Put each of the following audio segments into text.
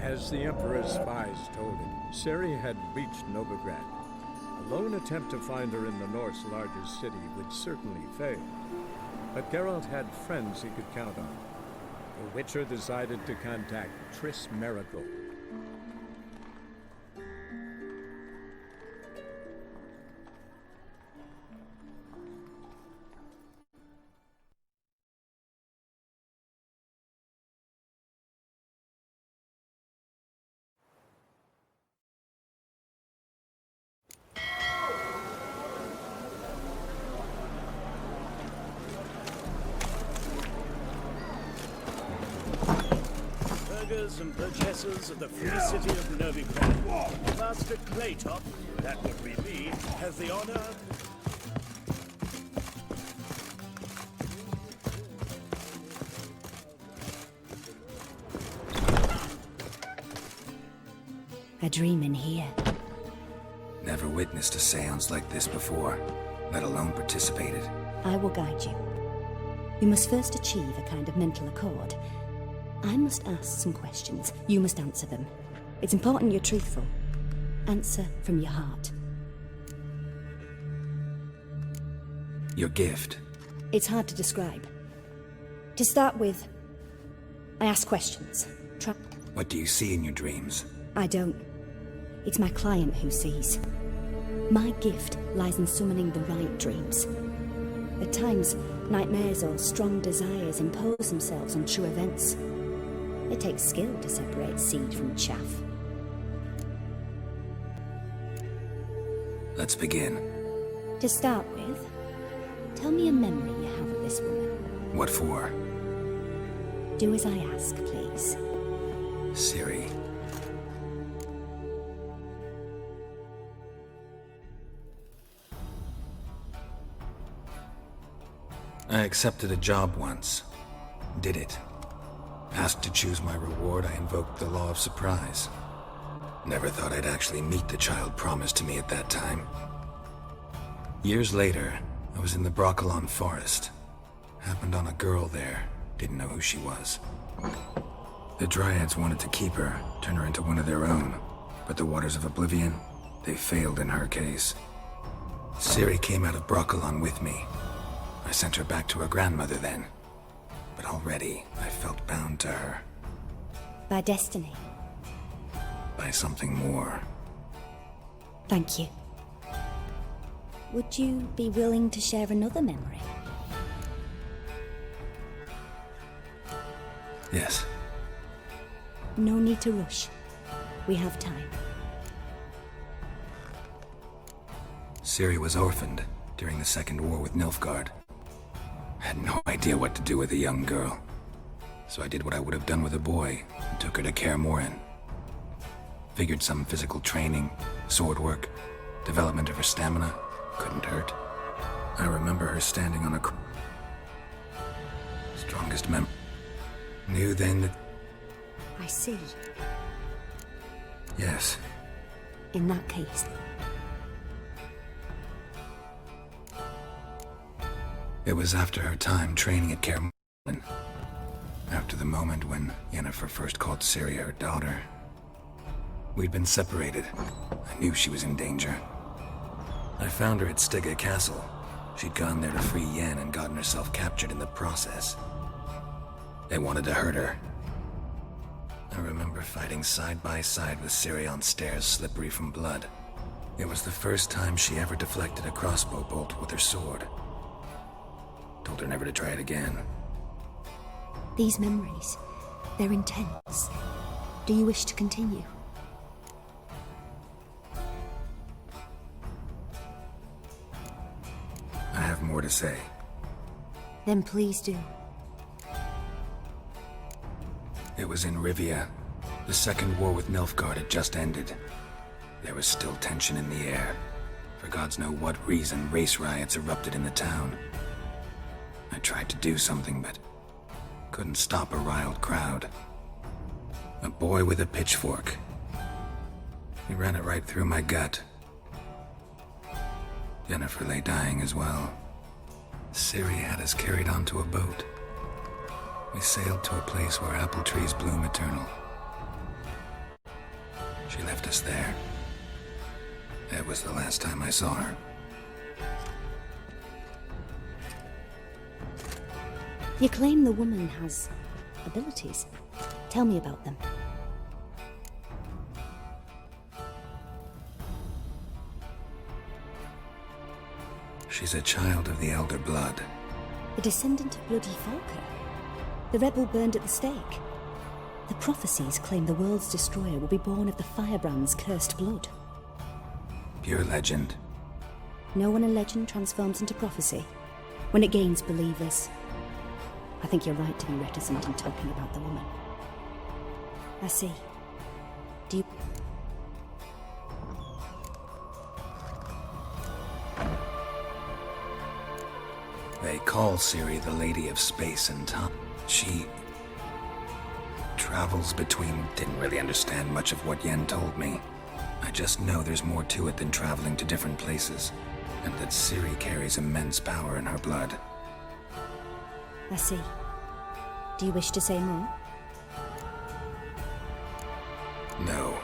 As the Emperor's spies told him, Ciri had reached Novigrad. A lone attempt to find her in the North's largest city would certainly fail. But Geralt had friends he could count on. The Witcher decided to contact Triss Merigold. And purchasers of the free city of Novigrad. Master Claytop, that would be me, has the honor. A dream in here. Never witnessed a seance like this before, let alone participated. I will guide you. You must first achieve a kind of mental accord. I must ask some questions. You must answer them. It's important you're truthful. Answer from your heart. Your gift. It's hard to describe. To start with, I ask questions. What do you see in your dreams? I don't. It's my client who sees. My gift lies in summoning the right dreams. At times, nightmares or strong desires impose themselves on true events. It takes skill to separate seed from chaff. Let's begin. To start with, tell me a memory you have of this woman. What for? Do as I ask, please. Ciri. I accepted a job once. Did it. Asked to choose my reward, I invoked the law of surprise. Never thought I'd actually meet the child promised to me at that time. Years later, I was in the Broccolon forest. Happened on a girl there. Didn't know who she was. The Dryads wanted to keep her, turn her into one of their own. But the Waters of Oblivion, they failed in her case. Ciri came out of Broccolon with me. I sent her back to her grandmother then. But already, I felt bound to her. By destiny. By something more. Thank you. Would you be willing to share another memory? Yes. No need to rush. We have time. Ciri was orphaned during the Second War with Nilfgaard. Had no idea what to do with a young girl. So I did what I would have done with a boy and took her to Kaer Morhen. Figured some physical training, sword work, development of her stamina couldn't hurt. I remember her standing on a strongest Knew then that... I see. Yes. In that case... It was after her time training at Kaer Morhen. After the moment when Yennefer first called Ciri her daughter. We'd been separated. I knew she was in danger. I found her at Stygga Castle. She'd gone there to free Yen and gotten herself captured in the process. They wanted to hurt her. I remember fighting side by side with Ciri on stairs slippery from blood. It was the first time she ever deflected a crossbow bolt with her sword. Told her never to try it again. These memories, they're intense. Do you wish to continue? I have more to say. Then please do. It was in Rivia. The Second War with Nilfgaard had just ended. There was still tension in the air. For gods know what reason, race riots erupted in the town. I tried to do something, but couldn't stop a riled crowd. A boy with a pitchfork. He ran it right through my gut. Yennefer lay dying as well. Ciri had us carried onto a boat. We sailed to a place where apple trees bloom eternal. left us there. That was the last time I saw her. You claim the woman has abilities. Tell me about them. She's a child of the Elder Blood. A descendant of Bloody Falker. The rebel burned at the stake. The prophecies claim the world's destroyer will be born of the Firebrand's cursed blood. Pure legend. Know when a legend transforms into prophecy? When it gains believers. I think you're right to be reticent in talking about the woman. I see. Do you... They call Ciri the Lady of Space and Time. She travels between... Didn't really understand much of what Yen told me. I just know there's more to it than traveling to different places, and that Ciri carries immense power in her blood. I see. Do you wish to say more? No.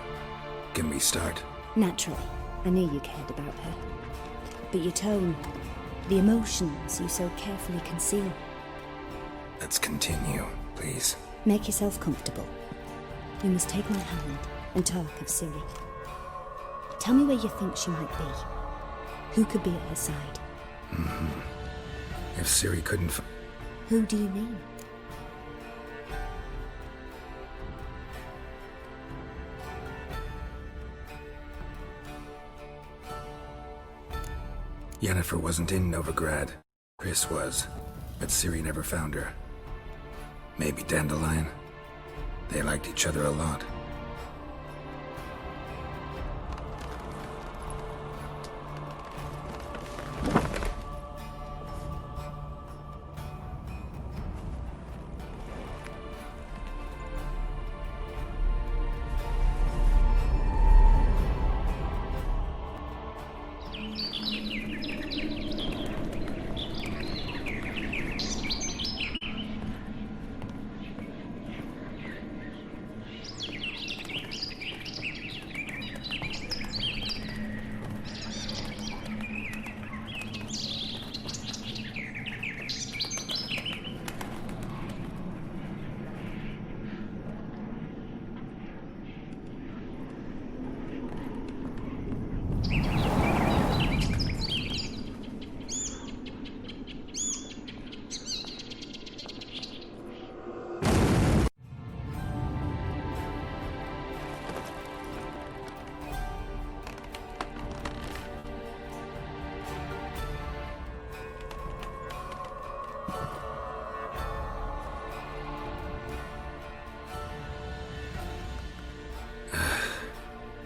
Can we start? Naturally. I knew you cared about her. But your tone, the emotions you so carefully conceal. Let's continue, please. Make yourself comfortable. You must take my hand and talk of Ciri. Tell me where you think she might be. Who could be at her side? If Ciri couldn't Who do you mean? Yennefer wasn't in Novigrad. Chris was, but Ciri never found her. Maybe Dandelion? They liked each other a lot.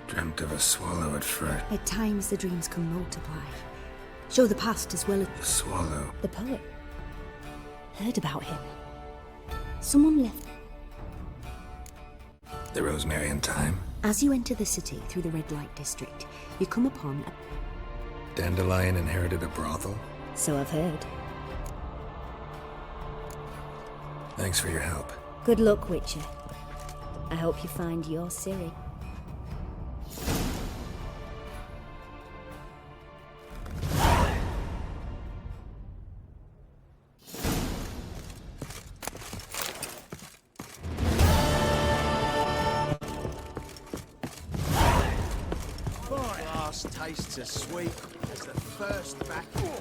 Dreamt of a swallow at first. At times the dreams can multiply. Show the past as well as... The swallow? The poet. Heard about him. Someone left... The Rosemary and Thyme? As you enter the city through the red light district, you come upon a... Dandelion inherited a brothel? So I've heard. Thanks for your help. Good luck, Witcher. I hope you find your Ciri. Tastes as sweet as the first battle.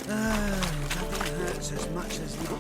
Nothing hurts as much as not.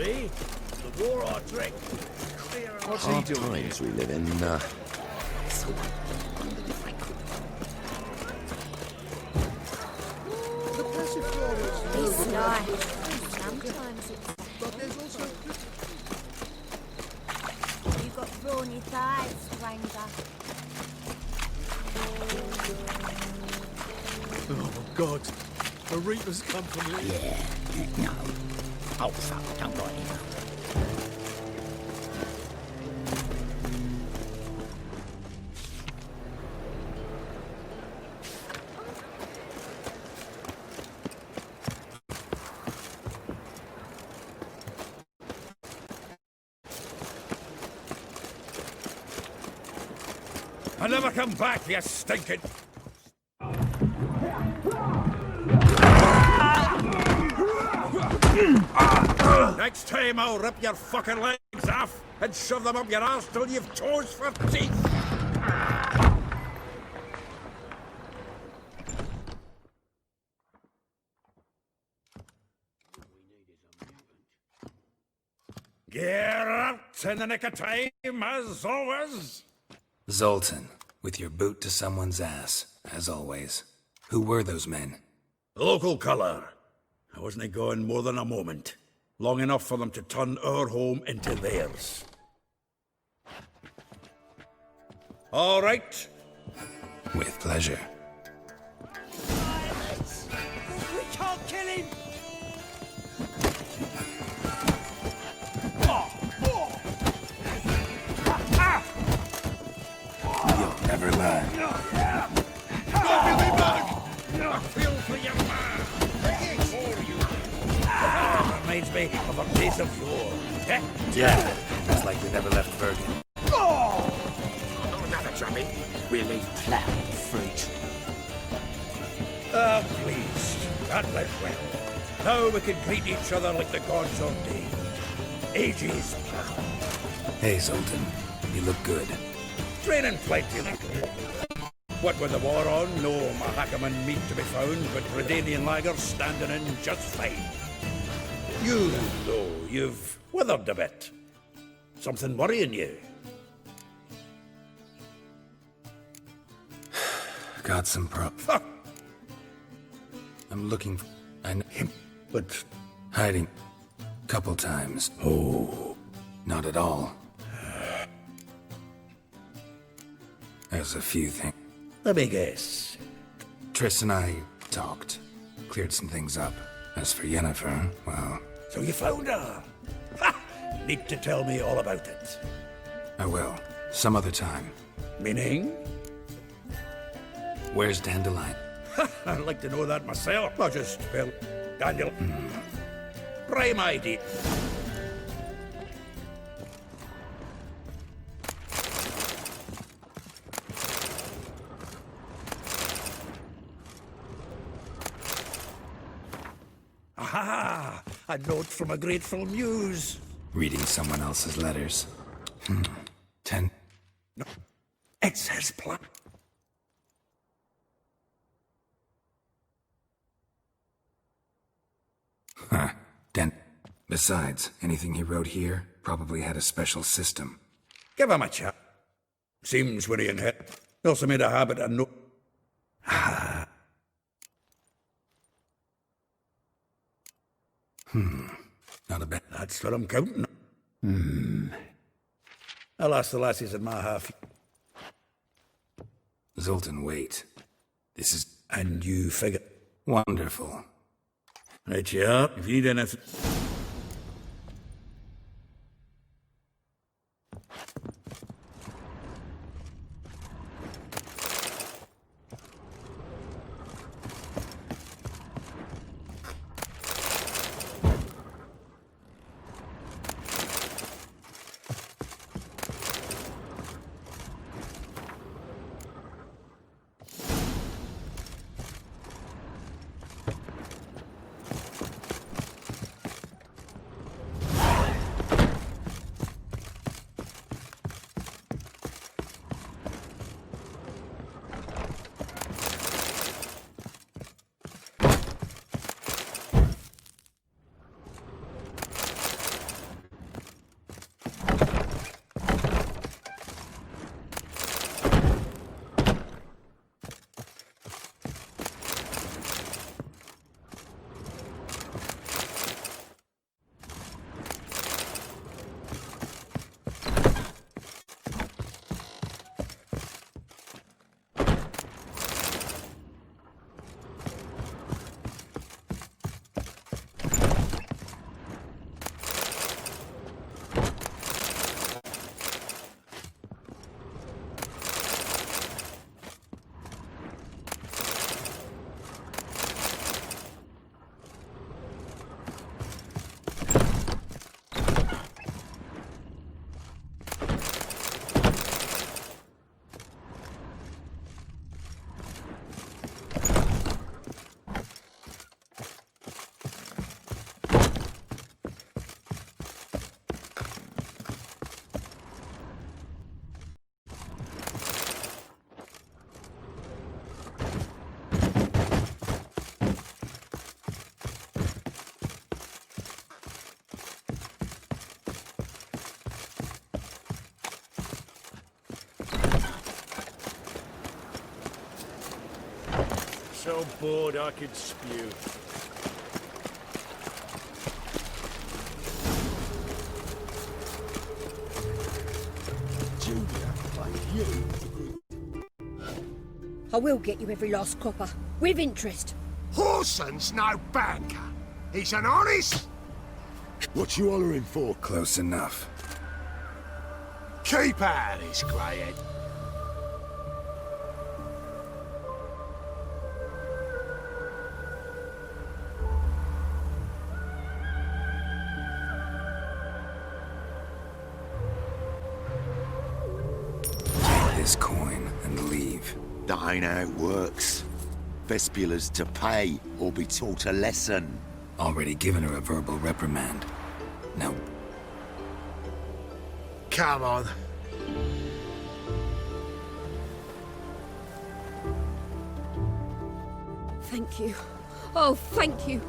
be. The war or drink. Hard times we live in. The passive floor is It's nice. Sometimes it's... but there's also... You've got thrawny thighs, stranger. Oh, God. A Reaper's company. Yeah, no. Oh, fuck, don't write it up. I never come back, you stinking... Next time I'll rip your fucking legs off and shove them up your arse till you've toes for teeth. Geralt, in the nick of time, as always. Zoltan, with your boot to someone's ass, as always. Who were those men? Local colour. I wasn't gone more than a moment. Long enough for them to turn our home into theirs. All right. With pleasure. We can't kill him! You'll never learn. I feel for your man. For you. That reminds me of a piece of yore. Eh? Yeah, it's like we never left Bergen. Another chummy. We'll leave plough, fruit. Ah, please. That went well. Now we can greet each other like the gods ordained. Ages plough. Hey, Zoltan, you look good. Training plenty. What with the war on, no Mahakaman meat to be found, but Redanian lagers standing in just fine. You, though, you've withered a bit. Something worrying you? Got some Fuck I'm looking for... I know... him. But Hiding. Couple times. oh, Not at all. There's a few things. let me guess. Triss and I talked. Cleared some things up. As for Yennefer, well, So you found her? Ha! Need to tell me all about it. I will. Some other time. Meaning? Where's Dandelion? I'd like to know that myself. Not just, well, Daniel. Prime ID. Aha! A note from a grateful muse. Reading someone else's letters. 10. It says plan. Huh. Besides, anything he wrote here probably had a special system. Give him a chat. Seems when he in hit. He also made a habit of no... Not a bad... That's what I'm counting on. I'll ask the lassies in my half. Zoltan, wait. This is And you figure... wonderful. Right, yeah. If you need anything... so bored I could spew. Julia, like you. I will get you every last copper, with interest. Horson's no banker. He's an honest... What you hollering for? Close enough. Keep out of this, greyhead. Take this coin and leave. That ain't how it works. Vespula's to pay or be taught a lesson. Already given her a verbal reprimand. Now, Come on. Thank you. Oh, thank you.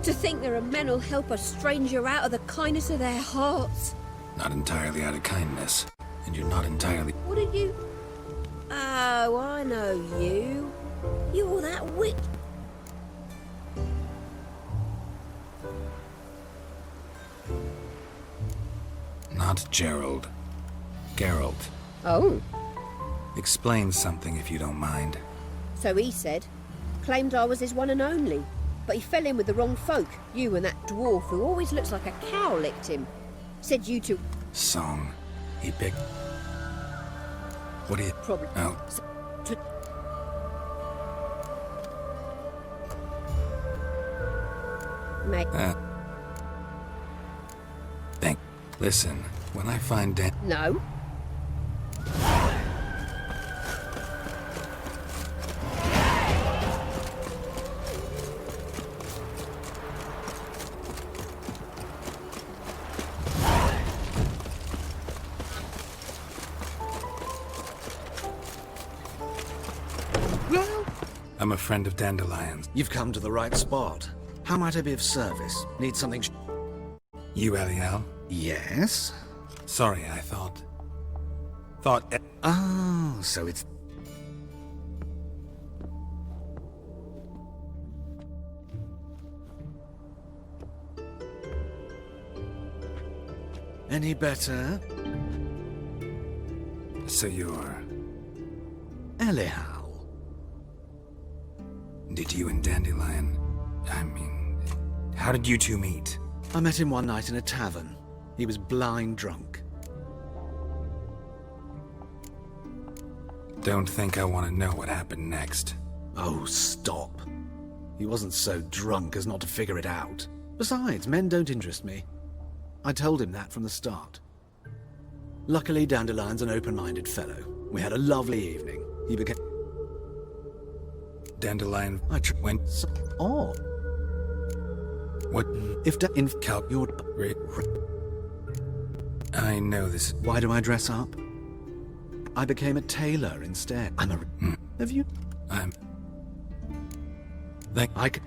To think there are men who'll help a stranger out of the kindness of their hearts. not entirely out of kindness. And you're not entirely... What did you... Oh, I know you. You're that witch... Not Gerald. Geralt. Oh, Explain something if you don't mind. so he said. Claimed I was his one and only. But he fell in with the wrong folk. You and that dwarf who always looks like a cow licked him. Said you two... Song. He picked... What do you... Probably... Oh, Mate. thank... Listen, when I find Dan... No. I'm a friend of Dandelion's. You've come to the right spot. How might I be of service? Need something You, Eliel? Yes? Sorry, I thought... Oh, so it's... Any better? So you're... Eliel. Did you and Dandelion... I mean... How did you two meet? I met him one night in a tavern. He was blind drunk. Don't think I want to know what happened next. Oh, stop. He wasn't so drunk as not to figure it out. Besides, men don't interest me. I told him that from the start. Luckily, Dandelion's an open-minded fellow. We had a lovely evening. He became... Dandelion... went... Oh. What... If in Cal... you'd... I know this... Why do I dress up? I became a tailor instead. I'm a... Have you... I'm... I could...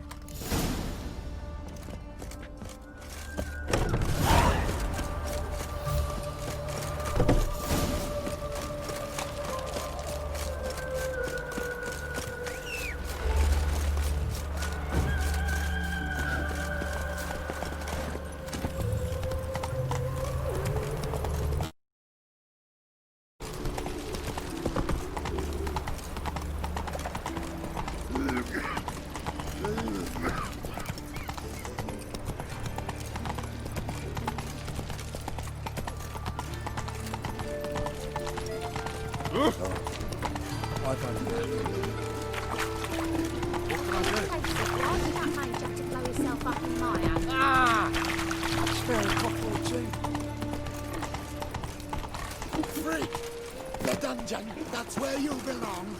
That's where you belong.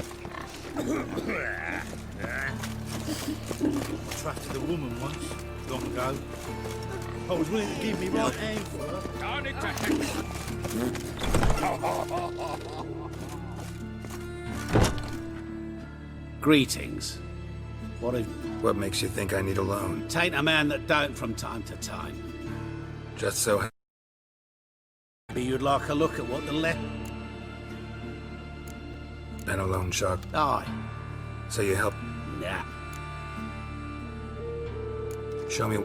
Trusted a woman once, long ago. I was willing to give me right hand for her. Greetings. What makes you think I need a loan? Tain't a man that don't from time to time. Just so... Maybe you'd like a look at what the Been a loan shark. Aye. So you help... Yeah. Show me.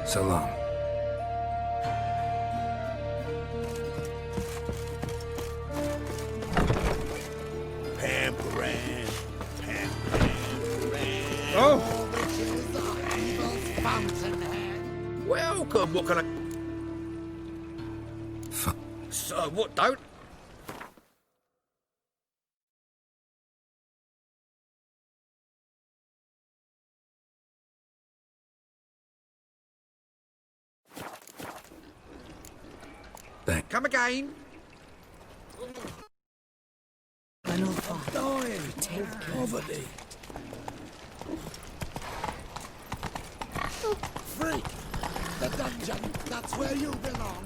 So long. Pampering. Oh! Welcome, what can I... So, what don't? Thank. Come again. Dying. Poverty. Freak! The dungeon, that's where you belong.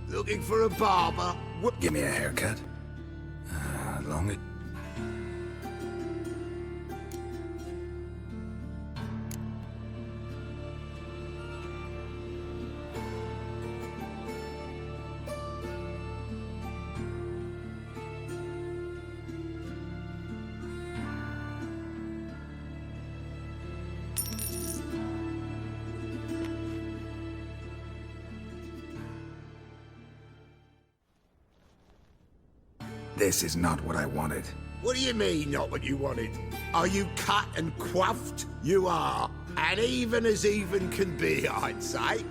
Looking for a barber? Give me a haircut. Long it. This is not what I wanted. What do you mean, not what you wanted? Are you cut and coiffed? You are. And even can be, I'd say.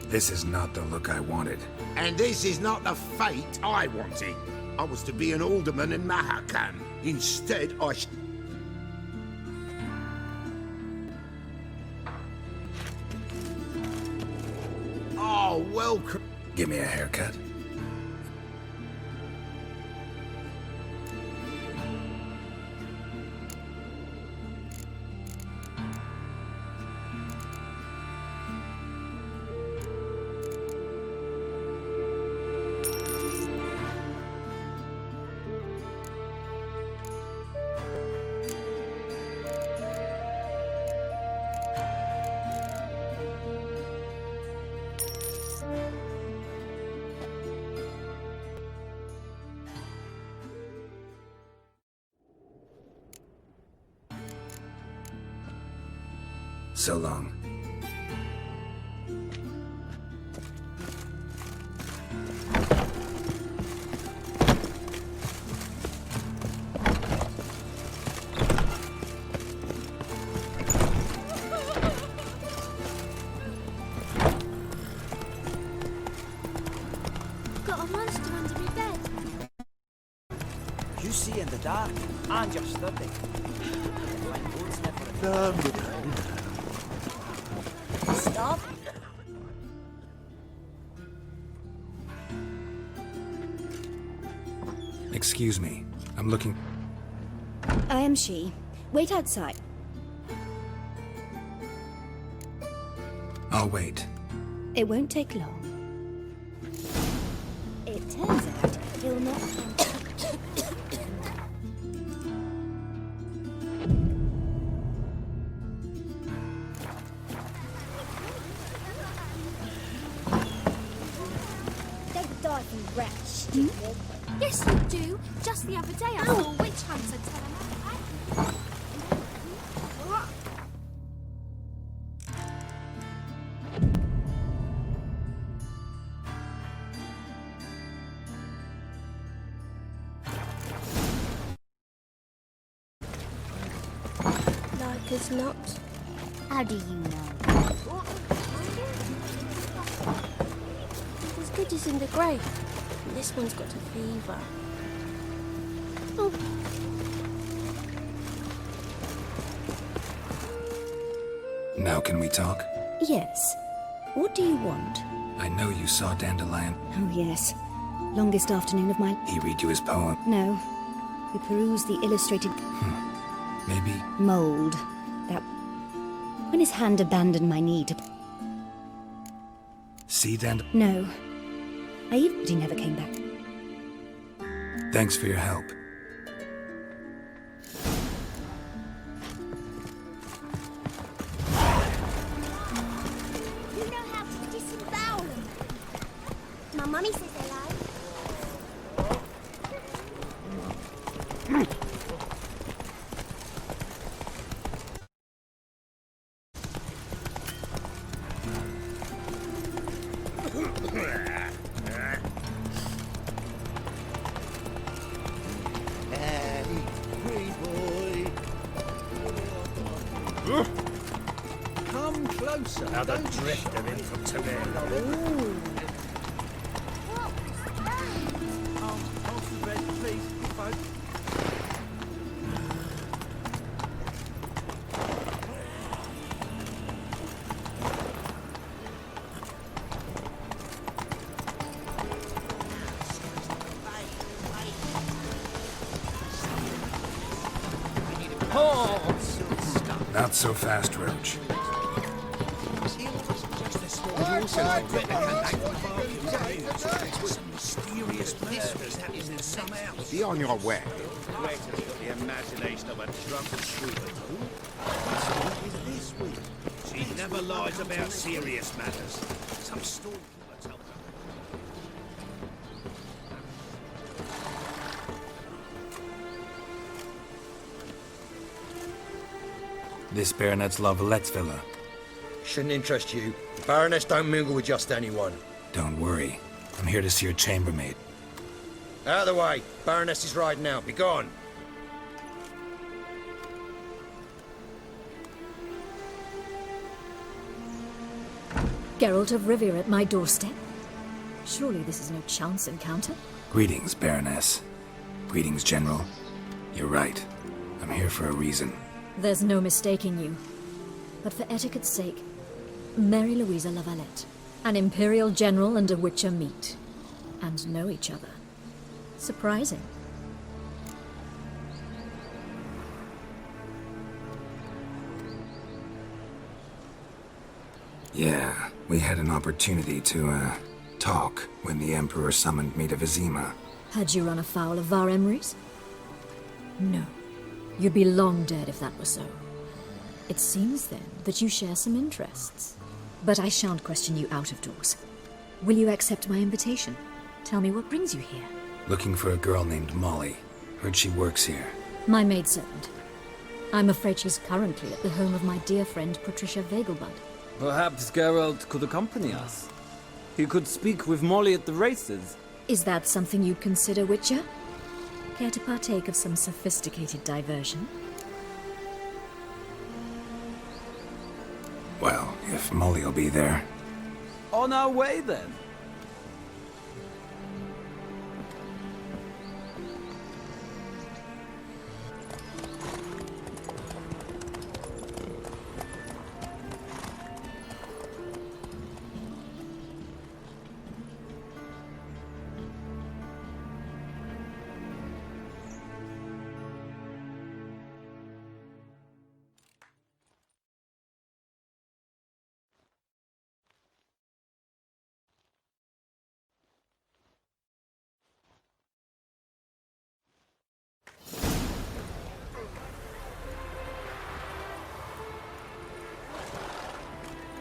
This is not the look I wanted. And this is not the fate I wanted. I was to be an alderman in Mahakam. Instead, Oh, welcome. Give me a haircut. So long. Got a monster under my bed. You see in the dark, and you're sturdy. Stop. Excuse me. I'm looking... I am she. Wait outside. I'll wait. It won't take long. It turns out he'll not... Don't die from rats, stupid. Yes, you do. Just the other day I saw a witch hunter tell him. Like as not. How do you know? As good as in the grave. And this one's got a fever. Oh. Now can we talk? Yes. What do you want? I know you saw Dandelion. Oh, yes. Longest afternoon of my... He read you his poem. No. We perused the illustrated... Maybe... mould. That... When his hand abandoned my knee to... See Dand... No. He never came back. Thanks for your help. You know how to disembowel them. My mummy says they like. Come closer. Another drift of him from today. Half the bread, please, folk. Not so fast, Roach. Be on your way. The imagination of a drunken shrew. She never lies about serious matters. Some stormkeeper told her. This Baronet's La Vallette's villa. Shouldn't interest you. The Baroness don't mingle with just anyone. Don't worry. I'm here to see your chambermaid. Out of the way. Baroness is riding out. Be gone. Geralt of Rivia at my doorstep? Surely this is no chance encounter? Greetings, Baroness. Greetings, General. You're right. I'm here for a reason. There's no mistaking you. But for etiquette's sake, Mary Louisa La Valette, an Imperial General and a Witcher meet, and know each other. Surprising. Yeah, we had an opportunity to, talk when the Emperor summoned me to Vizima. Had you run afoul of Var Emrys? No. You'd be long dead if that were so. It seems, then, that you share some interests. But I shan't question you out of doors. Will you accept my invitation? Tell me what brings you here. Looking for a girl named Molly. Heard she works here. My maidservant. I'm afraid she's currently at the home of my dear friend Patricia Vegelbud. Perhaps Geralt could accompany us. He could speak with Molly at the races. Is that something you'd consider, Witcher? Care to partake of some sophisticated diversion? Well, if Molly will be there. On our way, then.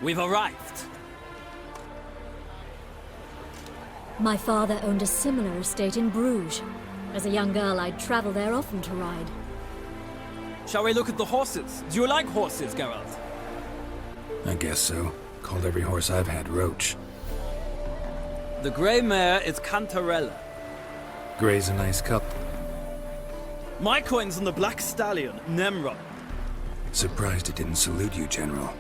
We've arrived. My father owned a similar estate in Bruges. As a young girl, I'd travel there often to ride. Shall we look at the horses? Do you like horses, Geralt? I guess so. Called every horse I've had Roach. The grey mare is Cantarella. Grey's a nice cup. My coin's on the black stallion, Nemrod. Surprised it didn't salute you, General.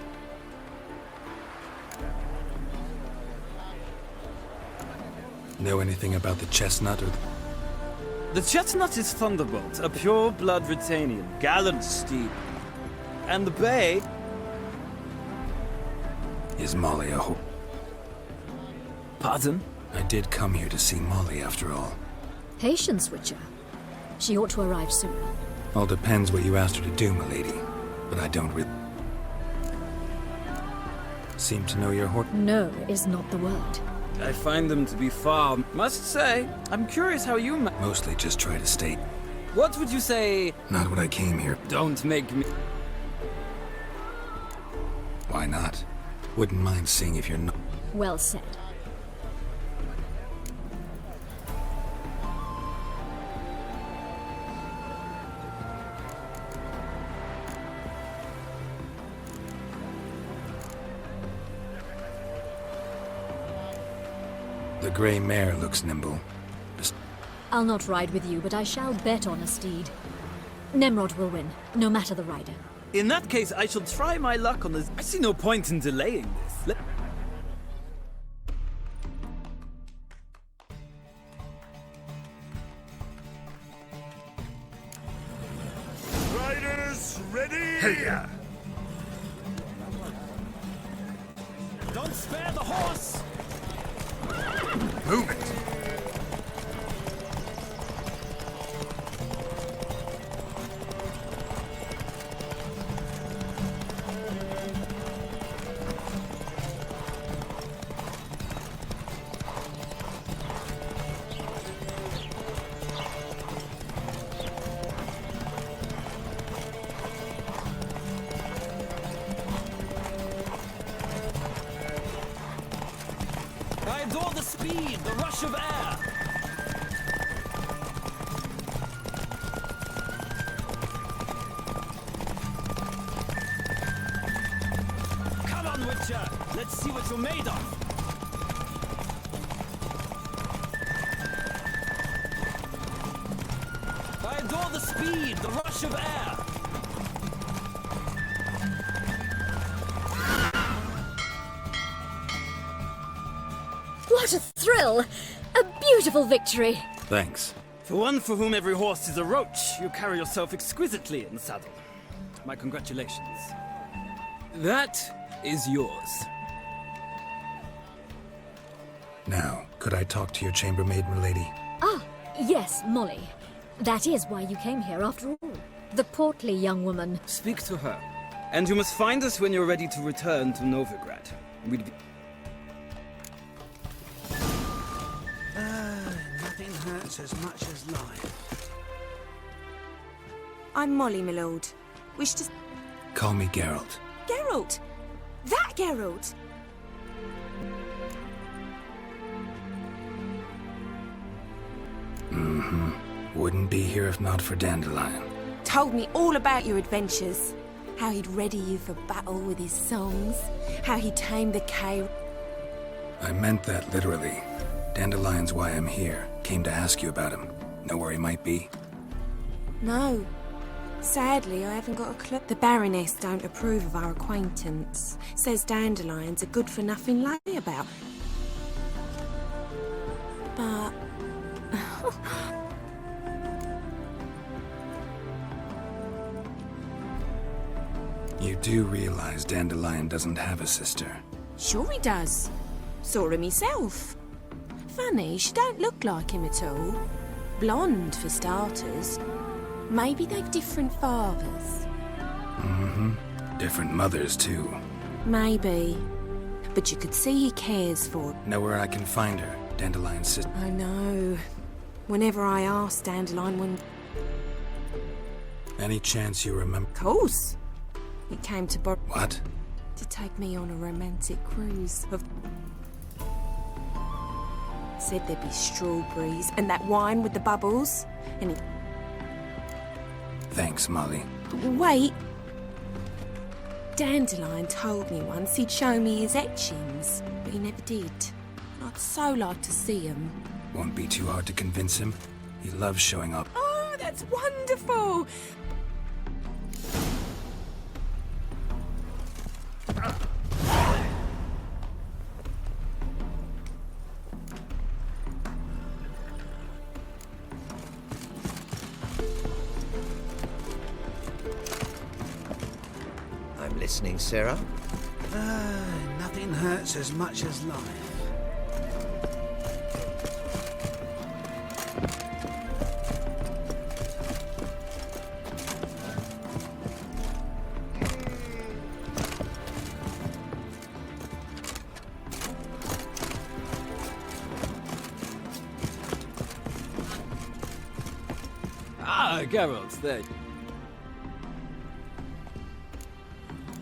Know anything about the chestnut or The chestnut is Thunderbolt, a pure-blood Britannian, gallant steed. And the bay... Is Molly a Pardon? I did come here to see Molly, after all. Patience, Witcher. She ought to arrive soon. All depends what you asked her to do, milady. But I don't really... Seem to know your horse? No is not the word. I find them to be far. Must say, I'm curious how you Mostly just try to stay. What would you say? Not what I came here. Don't make me... Why not? Wouldn't mind seeing if you're not... Well said. The grey mare looks nimble. I'll not ride with you, but I shall bet on a steed. Nemrod will win, no matter the rider. In that case, I shall try my luck on this. I see no point in delaying this. Riders, ready? Hey! Don't spare the horse! Move it! I adore the speed, the rush of air. Come on, Witcher. Let's see what you're made of. I adore the speed, the rush of air. What a thrill! A beautiful victory! Thanks. For one for whom every horse is a roach, you carry yourself exquisitely in the saddle. My congratulations. That is yours. Now, could I talk to your chambermaid, milady? Ah, yes, Molly. That is why you came here after all. The portly young woman. Speak to her. And you must find us when you're ready to return to Novigrad. We'd be... Nothing hurts as much as life. I'm Molly, my lord. Wish to... Call me Geralt. Geralt! That Geralt! Mm-hmm. Wouldn't be here if not for Dandelion. Told me all about your adventures. How he'd ready you for battle with his songs. How he tamed the K. I meant that literally. Dandelion's why I'm here. Came to ask you about him. Know where he might be? No. Sadly, I haven't got a clue. The Baroness don't approve of our acquaintance. Says Dandelion's a good-for-nothing layabout. But... You do realize Dandelion doesn't have a sister? Sure he does. Saw him myself. Funny, she don't look like him at all. Blonde, for starters. Maybe they've different fathers. Mm-hmm. Different mothers, too. Maybe. But you could see he cares for her. Know where I can find her? Dandelion's sister. I know. Whenever I ask Dandelion when... Any chance you remember? Of course. He came to What? To take me on a romantic cruise. Said there'd be strawberries and that wine with the bubbles. And he... Thanks, Molly. Wait. Dandelion told me once he'd show me his etchings, but he never did. I'd so like to see them. Won't be too hard to convince him. He loves showing up. Oh, that's wonderful! I'm listening, Sarah. Nothing hurts as much as life. Ah, Geralt, there.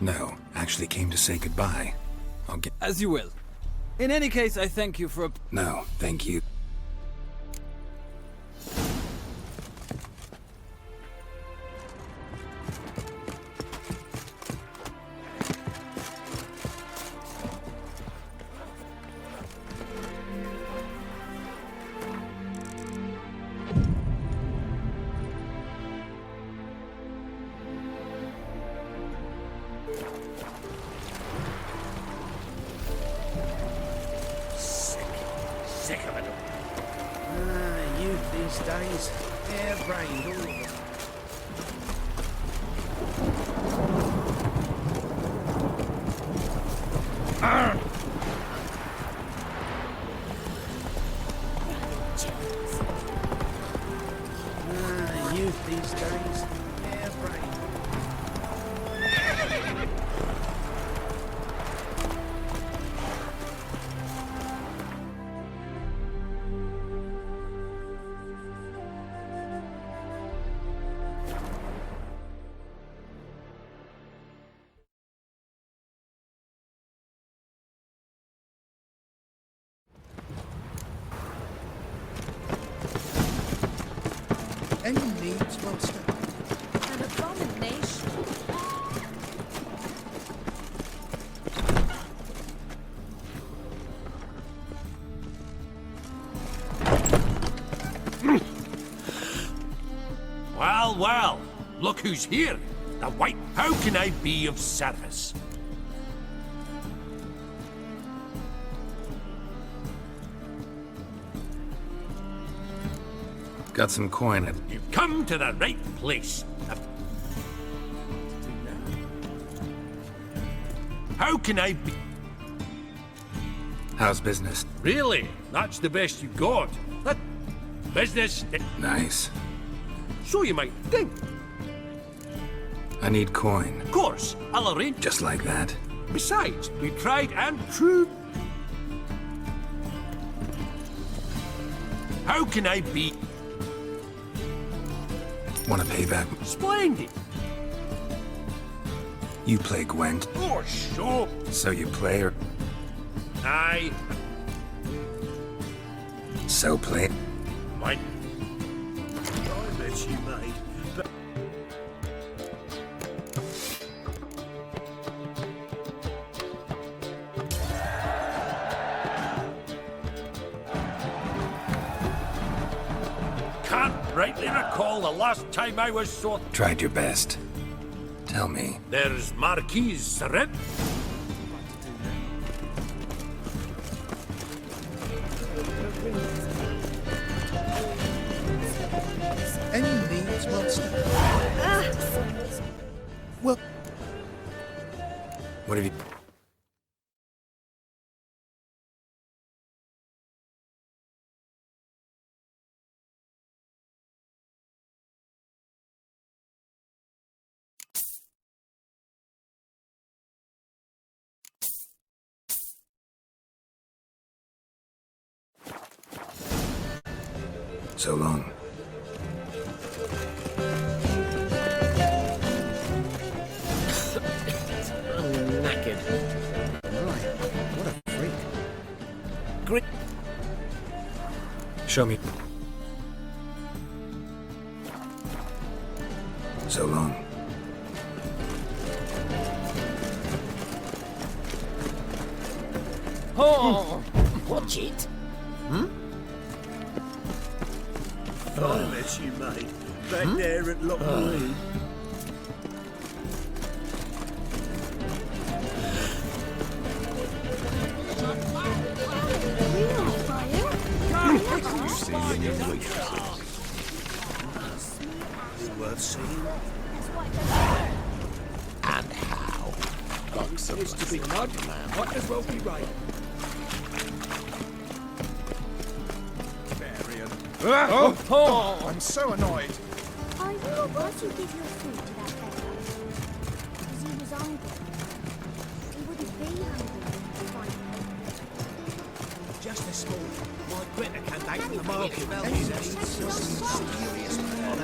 No, actually came to say goodbye. I'll get... As you will. In any case, I thank you for... No, thank you. Sick of it. Youth these days. Hair-brained, all of them. Youth these days. Hair-brained. Any needs, Master? An abomination. Well, well, look who's here. The White. How can I be of service? Got some coin. You've come to the right place. How can I be? How's business? Really? That's the best you got? That business? Nice. So you might think. I need coin. Of course, I'll arrange. Just like that. Besides, we tried and true. How can I be? Want to pay back? Splendid. You play Gwent. Oh, sure. So you play her. Aye. So play. Mine. I bet you made. rightly recall the last time I was so... Tried your best. Tell me. There's Marquise Seren. Any needs, monster? Well... What have you... So long. I'm knackered. Right, what a freak. Grit. Show me. So long. Oh! Watch it. I met you, mate. Back there at Lockwood. You've seen any waitresses. Is worth seeing. And how? It's to be mud, man. Might as well be right. Oh, I'm so annoyed. I will want to give your food to that beggar. Because he was hungry. He wouldn't be hungry if you find him. Just this morning, my Greta came back from the market. And he said some serious man.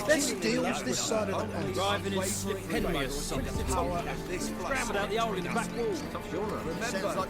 Let's deal with this side of the house. Driving in slip Henry or something. Scrambled out the hole in the back wall. Remember,